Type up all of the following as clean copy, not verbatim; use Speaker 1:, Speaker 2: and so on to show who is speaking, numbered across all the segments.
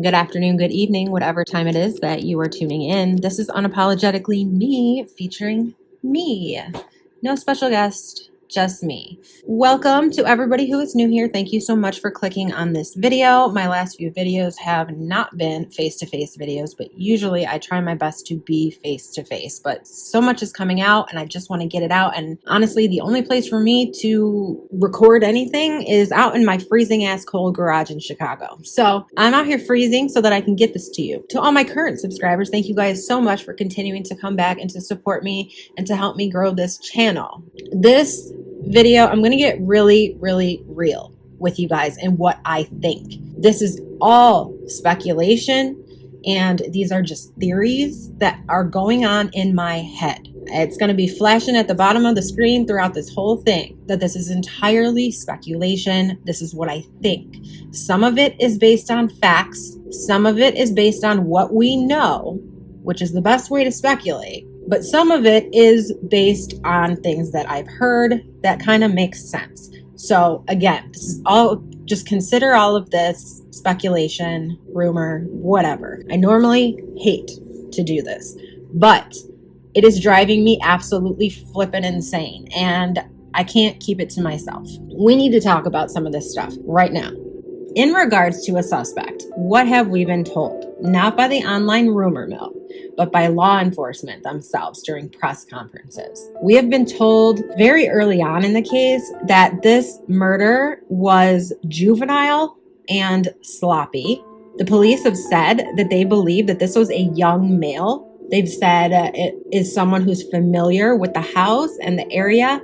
Speaker 1: good afternoon, good evening, whatever time it is that you are tuning in. This is Unapologetically Me, featuring me. No special guest, just me. Welcome to everybody who is new here. Thank you so much for clicking on this video. My last few videos have not been face-to-face videos, but usually I try my best to be face-to-face. But so much is coming out and I just want to get it out. And honestly, the only place for me to record anything is out in my freezing ass cold garage in Chicago. So I'm out here freezing so that I can get this to you. To all my current subscribers, thank you guys so much for continuing to come back and to support me and to help me grow this channel. This video, I'm going to get really real with you guys and what I think. This is all speculation and these are just theories that are going on in my head. It's going to be flashing at the bottom of the screen throughout this whole thing that this is entirely speculation. This is what I think. Some of it is based on facts. Some of it is based on what we know, which is the best way to speculate. But some of it is based on things that I've heard that kind of makes sense. So again, this is all, just consider all of this speculation, rumor, whatever. I normally hate to do this, but it is driving me absolutely flippin' insane and I can't keep it to myself. We need to talk about some of this stuff right now. In regards to a suspect, what have we been told? Not by the online rumor mill, but by law enforcement themselves during press conferences. We have been told very early on in the case that this murder was juvenile and sloppy. The police have said that they believe that this was a young male. They've said it is someone who's familiar with the house and the area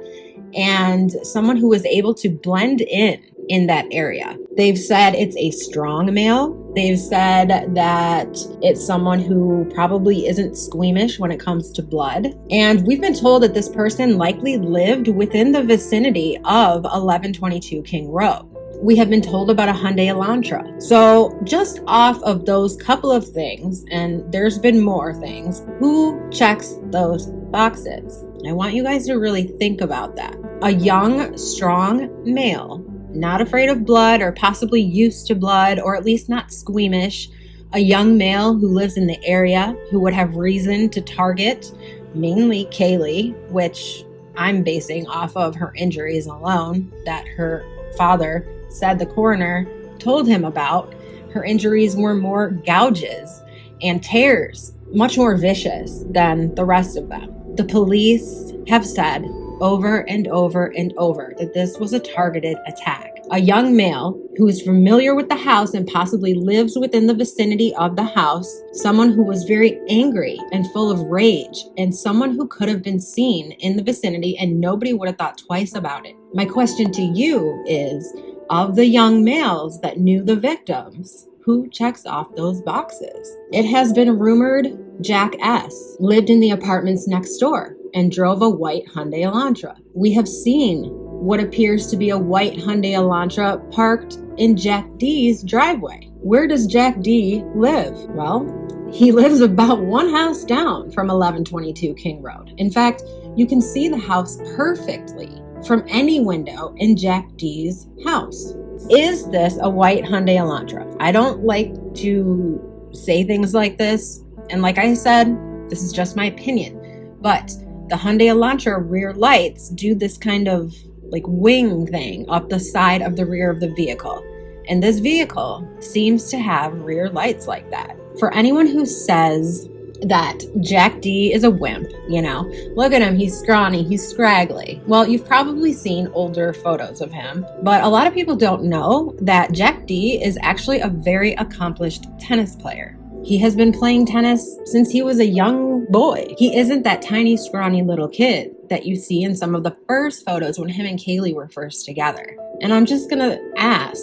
Speaker 1: and someone who was able to blend in that area. They've said it's a strong male. They've said that it's someone who probably isn't squeamish when it comes to blood. And we've been told that this person likely lived within the vicinity of 1122 King Road. We have been told about a Hyundai Elantra. So just off of those couple of things, and there's been more things, who checks those boxes? I want you guys to really think about that. A young, strong male, not afraid of blood or possibly used to blood or at least not squeamish. A young male who lives in the area who would have reason to target mainly Kaylee, which I'm basing off of her injuries alone that her father said the coroner told him about. Her injuries were more gouges and tears, much more vicious than the rest of them. The police have said over and over and over that this was a targeted attack. A young male who is familiar with the house and possibly lives within the vicinity of the house, someone who was very angry and full of rage, and someone who could have been seen in the vicinity and nobody would have thought twice about it. My question to you is, of the young males that knew the victims, who checks off those boxes? It has been rumored Jack S. lived in the apartments next door and drove a white Hyundai Elantra. We have seen what appears to be a white Hyundai Elantra parked in Jack D's driveway. Where does Jack D live? Well, he lives about one house down from 1122 King Road. In fact, you can see the house perfectly from any window in Jack D's house. Is this a white Hyundai Elantra? I don't like to say things like this. And like I said, this is just my opinion. But the Hyundai Elantra rear lights do this kind of like wing thing up the side of the rear of the vehicle. And this vehicle seems to have rear lights like that. For anyone who says that Jack D is a wimp, you know, look at him, he's scrawny, he's scraggly. Well, you've probably seen older photos of him, but a lot of people don't know that Jack D is actually a very accomplished tennis player. He has been playing tennis since he was a young boy. He isn't that tiny, scrawny little kid that you see in some of the first photos when him and Kaylee were first together. And I'm just gonna ask,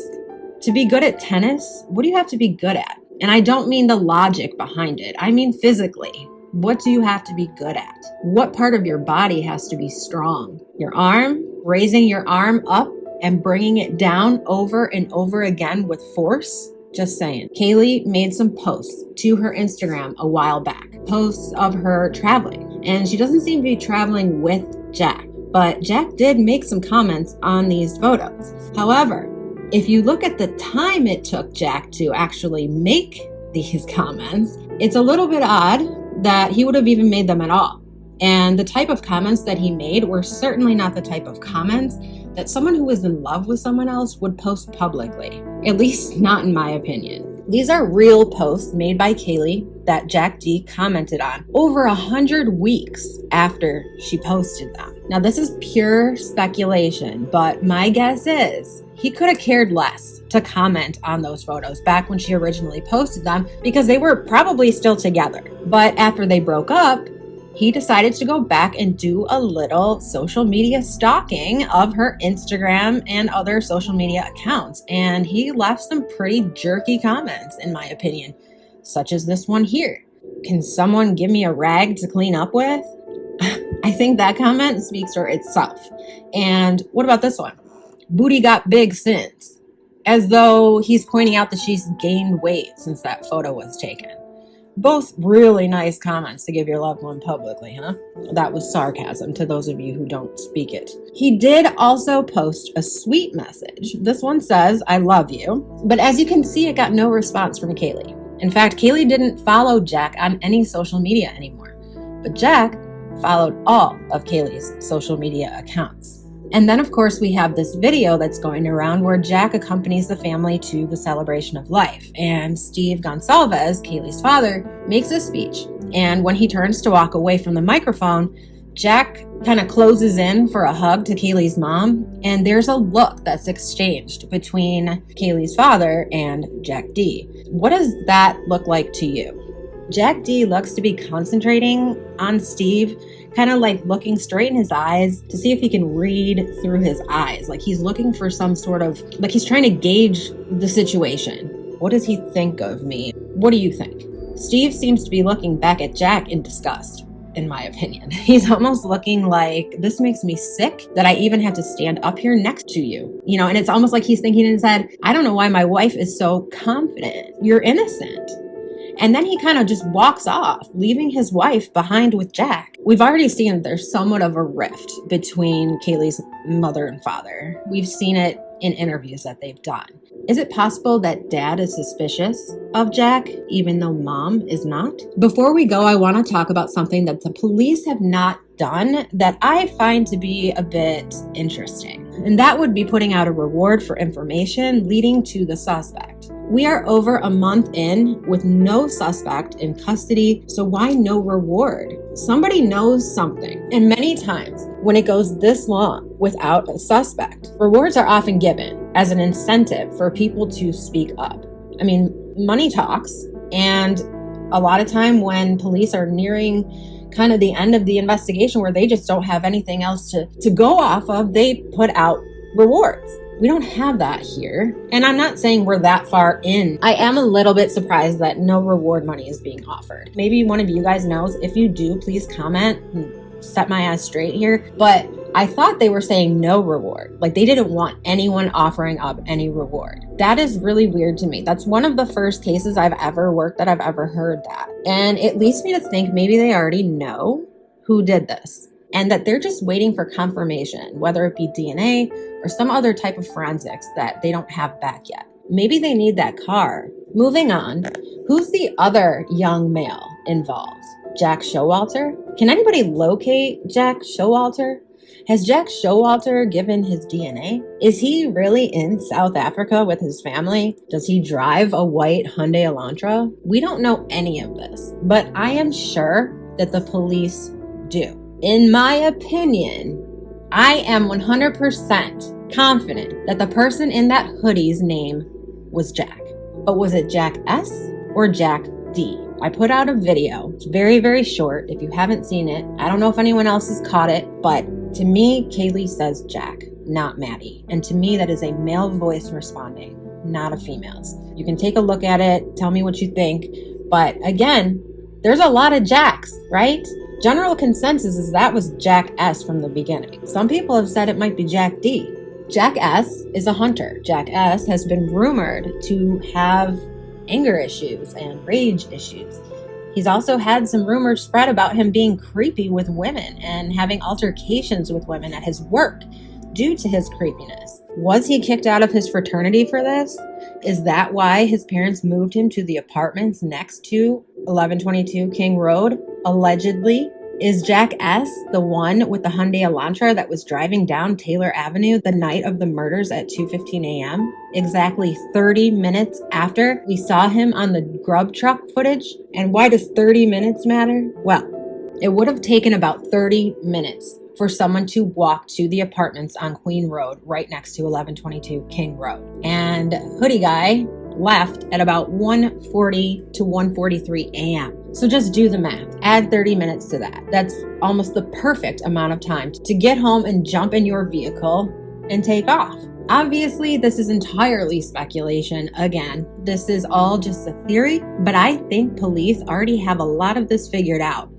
Speaker 1: to be good at tennis, what do you have to be good at? And I don't mean the logic behind it. I mean physically. What do you have to be good at? What part of your body has to be strong? Your arm? Raising your arm up and bringing it down over and over again with force? Just saying. Kaylee made some posts to her Instagram a while back. Posts of her traveling. And she doesn't seem to be traveling with Jack. But Jack did make some comments on these photos. However, If you look at the time it took Jack to actually make these comments, it's a little bit odd that he would have even made them at all. And the type of comments that he made were certainly not the type of comments that someone who was in love with someone else would post publicly, at least not in my opinion. These are real posts made by Kaylee that Jack D commented on over 100 weeks after she posted them. Now, this is pure speculation, but my guess is he could have cared less to comment on those photos back when she originally posted them because they were probably still together. But after they broke up, he decided to go back and do a little social media stalking of her Instagram and other social media accounts. And he left some pretty jerky comments, in my opinion, such as this one here. Can someone give me a rag to clean up with? I think that comment speaks for itself. And what about this one? Booty got big since. As though he's pointing out that she's gained weight since that photo was taken. Both really nice comments to give your loved one publicly, huh? That was sarcasm to those of you who don't speak it. He did also post a sweet message. This one says, "I love you." But as you can see, it got no response from Kaylee. In fact, Kaylee didn't follow Jack on any social media anymore. But Jack followed all of Kaylee's social media accounts. And then, of course, we have this video that's going around where Jack accompanies the family to the celebration of life. And Steve Gonsalves, Kaylee's father, makes a speech. And when he turns to walk away from the microphone, Jack kind of closes in for a hug to Kaylee's mom. And there's a look that's exchanged between Kaylee's father and Jack D. What does that look like to you? Jack D looks to be concentrating on Steve, kind of like looking straight in his eyes to see if he can read through his eyes. Like he's looking for some sort of, like he's trying to gauge the situation. What does he think of me? What do you think? Steve seems to be looking back at Jack in disgust, in my opinion. He's almost looking like, this makes me sick that I even have to stand up here next to you. You know, and it's almost like he's thinking in his head, I don't know why my wife is so confident. You're innocent. And then he kind of just walks off, leaving his wife behind with Jack. We've already seen that there's somewhat of a rift between Kaylee's mother and father. We've seen it in interviews that they've done. Is it possible that dad is suspicious of Jack, even though mom is not? Before we go, I want to talk about something that the police have not done that I find to be a bit interesting. And that would be putting out a reward for information leading to the suspect. We are over a month in with no suspect in custody, so why no reward? Somebody knows something. And many times when it goes this long without a suspect, rewards are often given as an incentive for people to speak up. I mean, money talks, and a lot of time when police are nearing kind of the end of the investigation where they just don't have anything else to go off of, they put out rewards. We don't have that here. And I'm not saying we're that far in. I am a little bit surprised that no reward money is being offered. Maybe one of you guys knows. If you do, please comment and set my ass straight here. But I thought they were saying no reward. Like they didn't want anyone offering up any reward. That is really weird to me. That's one of the first cases I've ever worked that I've ever heard that. And it leads me to think maybe they already know who did this. And that they're just waiting for confirmation, whether it be DNA or some other type of forensics that they don't have back yet. Maybe they need that car. Moving on, who's the other young male involved? Jack Showalter? Can anybody locate Jack Showalter? Has Jack Showalter given his DNA? Is he really in South Africa with his family? Does he drive a white Hyundai Elantra? We don't know any of this, but I am sure that the police do. In my opinion, I am 100% confident that the person in that hoodie's name was Jack. But was it Jack S or Jack D? I put out a video. It's very, very short. If you haven't seen it, I don't know if anyone else has caught it, but to me, Kaylee says Jack, not Maddie. And to me, that is a male voice responding, not a female's. You can take a look at it, tell me what you think. But again, there's a lot of Jacks, right? General consensus is that was Jack S from the beginning. Some people have said it might be Jack D. Jack S is a hunter. Jack S has been rumored to have anger issues and rage issues. He's also had some rumors spread about him being creepy with women and having altercations with women at his work. due to his creepiness. Was he kicked out of his fraternity for this? Is that why his parents moved him to the apartments next to 1122 King Road? Allegedly. Is Jack S. the one with the Hyundai Elantra that was driving down Taylor Avenue the night of the murders at 2:15 a.m.? Exactly 30 minutes after we saw him on the grub truck footage? And why does 30 minutes matter? Well, it would have taken about 30 minutes for someone to walk to the apartments on Queen Road right next to 1122 King Road. And Hoodie Guy left at about 1:40 to 1:43 a.m. So just do the math. Add 30 minutes to that. That's almost the perfect amount of time to get home and jump in your vehicle and take off. Obviously, this is entirely speculation. Again, this is all just a theory, but I think police already have a lot of this figured out.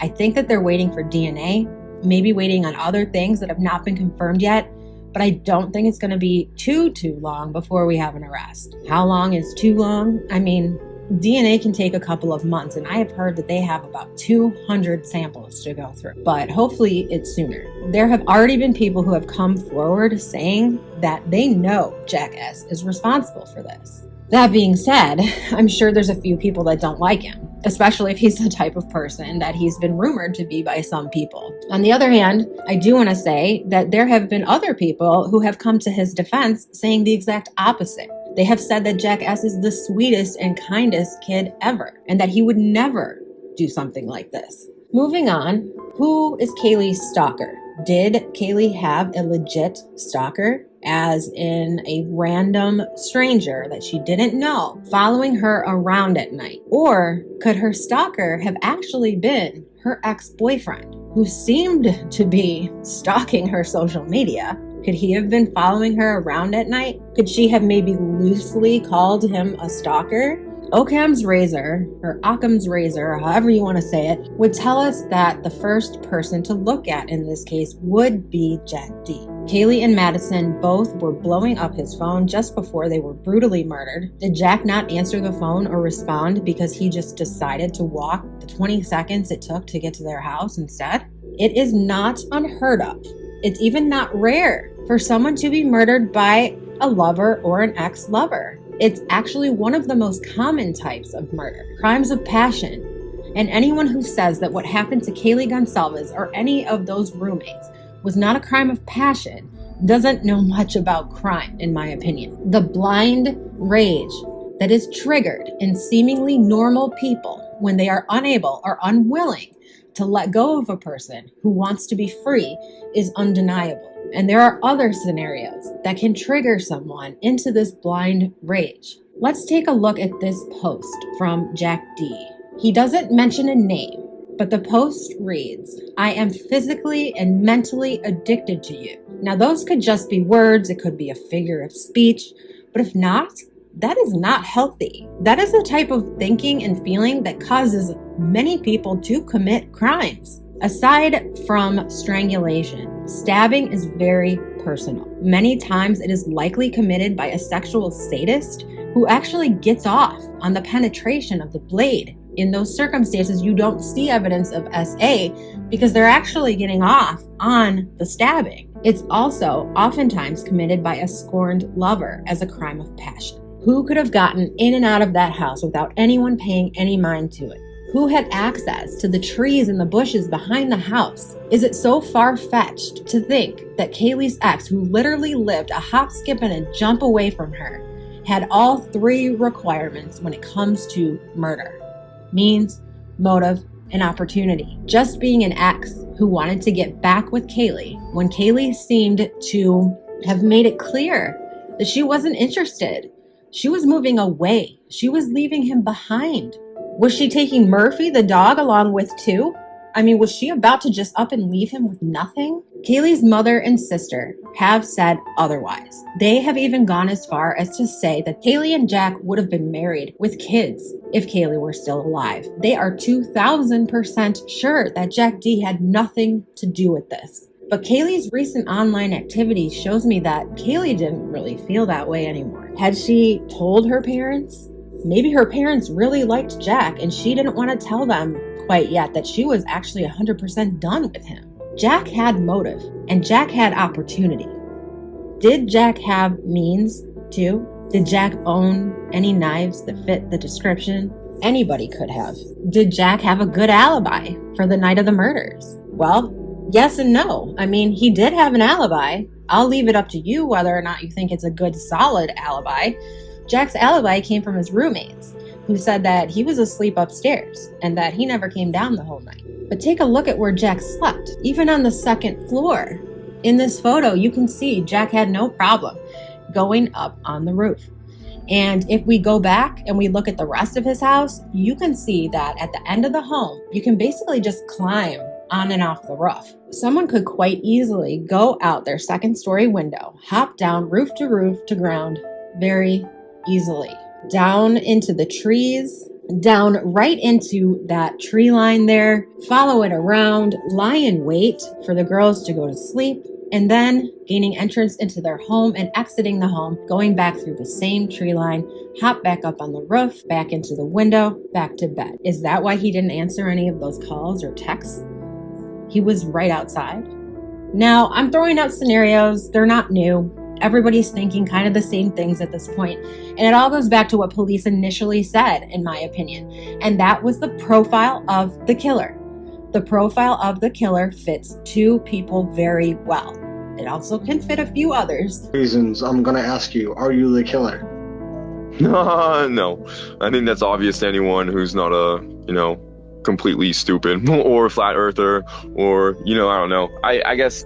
Speaker 1: I think that they're waiting for DNA, maybe waiting on other things that have not been confirmed yet, but I don't think it's going to be too long before we have an arrest. How long is too long? I mean, DNA can take a couple of months, and I have heard that they have about 200 samples to go through, but hopefully it's sooner. There have already been people who have come forward saying that they know Jack S. is responsible for this. That being said, I'm sure there's a few people that don't like him, especially if he's the type of person that he's been rumored to be by some people. On the other hand, I do want to say that there have been other people who have come to his defense saying the exact opposite. They have said that Jack S. is the sweetest and kindest kid ever, and that he would never do something like this. Moving on, who is Kaylee's stalker? Did Kaylee have a legit stalker, as in a random stranger that she didn't know following her around at night? Or could her stalker have actually been her ex-boyfriend, who seemed to be stalking her social media? Could he have been following her around at night? Could she have maybe loosely called him a stalker? Occam's razor, or Occam's razor, however you want to say it, would tell us that the first person to look at in this case would be Jack D. Kaylee and Madison both were blowing up his phone just before they were brutally murdered. Did Jack not answer the phone or respond because he just decided to walk the 20 seconds it took to get to their house instead? It is not unheard of. It's even not rare for someone to be murdered by a lover or an ex-lover. It's actually one of the most common types of murder, crimes of passion. And anyone who says that what happened to Kaylee Gonsalves or any of those roommates was not a crime of passion doesn't know much about crime, in my opinion. The blind rage that is triggered in seemingly normal people when they are unable or unwilling to let go of a person who wants to be free is undeniable. And there are other scenarios that can trigger someone into this blind rage. Let's take a look at this post from Jack D. He doesn't mention a name, but the post reads, "I am physically and mentally addicted to you." Now those could just be words, it could be a figure of speech, but if not, that is not healthy. That is the type of thinking and feeling that causes many people to commit crimes. Aside from strangulation, stabbing is very personal. Many times it is likely committed by a sexual sadist who actually gets off on the penetration of the blade. In those circumstances, you don't see evidence of SA because they're actually getting off on the stabbing. It's also oftentimes committed by a scorned lover as a crime of passion. Who could have gotten in and out of that house without anyone paying any mind to it? Who had access to the trees and the bushes behind the house? Is it so far-fetched to think that Kaylee's ex, who literally lived a hop, skip, and a jump away from her, had all three requirements when it comes to murder? Means, motive, and opportunity. Just being an ex who wanted to get back with Kaylee when Kaylee seemed to have made it clear that she wasn't interested. She was moving away. She was leaving him behind. Was she taking Murphy, the dog, along with too? I mean, was she about to just up and leave him with nothing? Kaylee's mother and sister have said otherwise. They have even gone as far as to say that Kaylee and Jack would have been married with kids if Kaylee were still alive. They are 2,000% sure that Jack D had nothing to do with this. But Kaylee's recent online activity shows me that Kaylee didn't really feel that way anymore. Had she told her parents? Maybe her parents really liked Jack and she didn't want to tell them quite yet that she was actually 100% done with him. Jack had motive and Jack had opportunity. Did Jack have means too? Did Jack own any knives that fit the description? Anybody could have. Did Jack have a good alibi for the night of the murders? Well, yes and no. I mean, he did have an alibi. I'll leave it up to you whether or not you think it's a good, solid alibi. Jack's alibi came from his roommates, who said that he was asleep upstairs and that he never came down the whole night. But take a look at where Jack slept, even on the second floor. In this photo, you can see Jack had no problem going up on the roof. And if we go back and we look at the rest of his house, you can see that at the end of the home, you can basically just climb on and off the roof. Someone could quite easily go out their second story window, hop down roof to ground very easily, down into the trees, down right into that tree line there, follow it around, lie in wait for the girls to go to sleep, and then gaining entrance into their home and exiting the home, going back through the same tree line, hop back up on the roof, back into the window, back to bed. Is that why he didn't answer any of those calls or texts? He was right outside. Now, I'm throwing out scenarios. They're not new. Everybody's thinking kind of the same things at this point. And it all goes back to what police initially said, in my opinion. And that was the profile of the killer. The profile of the killer fits two people very well. It also can fit a few others.
Speaker 2: Reasons I'm going to ask you, are you the killer?
Speaker 3: No. I think that's obvious to anyone who's not completely stupid or a flat earther or, I don't know. I guess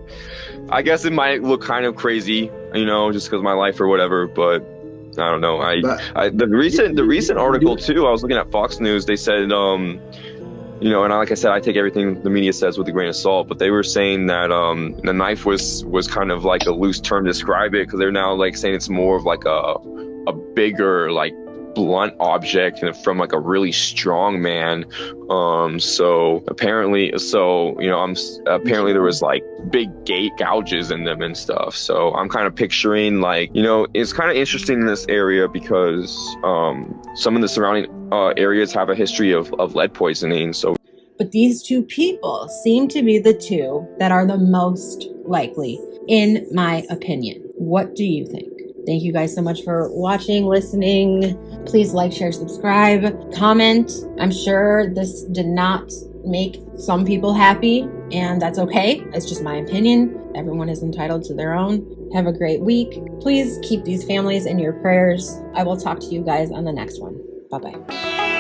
Speaker 3: it might look kind of crazy, just because of my life or whatever, but I don't know. The recent article too, I was looking at Fox News, they said, and like I said, I take everything the media says with a grain of salt, but they were saying that the knife was kind of like a loose term to describe it, because they're now like saying it's more of like a bigger, like blunt object from like a really strong man. So apparently there was like big gate gouges in them and stuff. So I'm kind of picturing like, it's kind of interesting in this area because some of the surrounding areas have a history of lead poisoning.
Speaker 1: But these two people seem to be the two that are the most likely, in my opinion. What do you think? Thank you guys so much for watching, listening. Please like, share, subscribe, comment. I'm sure this did not make some people happy, and that's okay. It's just my opinion. Everyone is entitled to their own. Have a great week. Please keep these families in your prayers. I will talk to you guys on the next one. Bye-bye.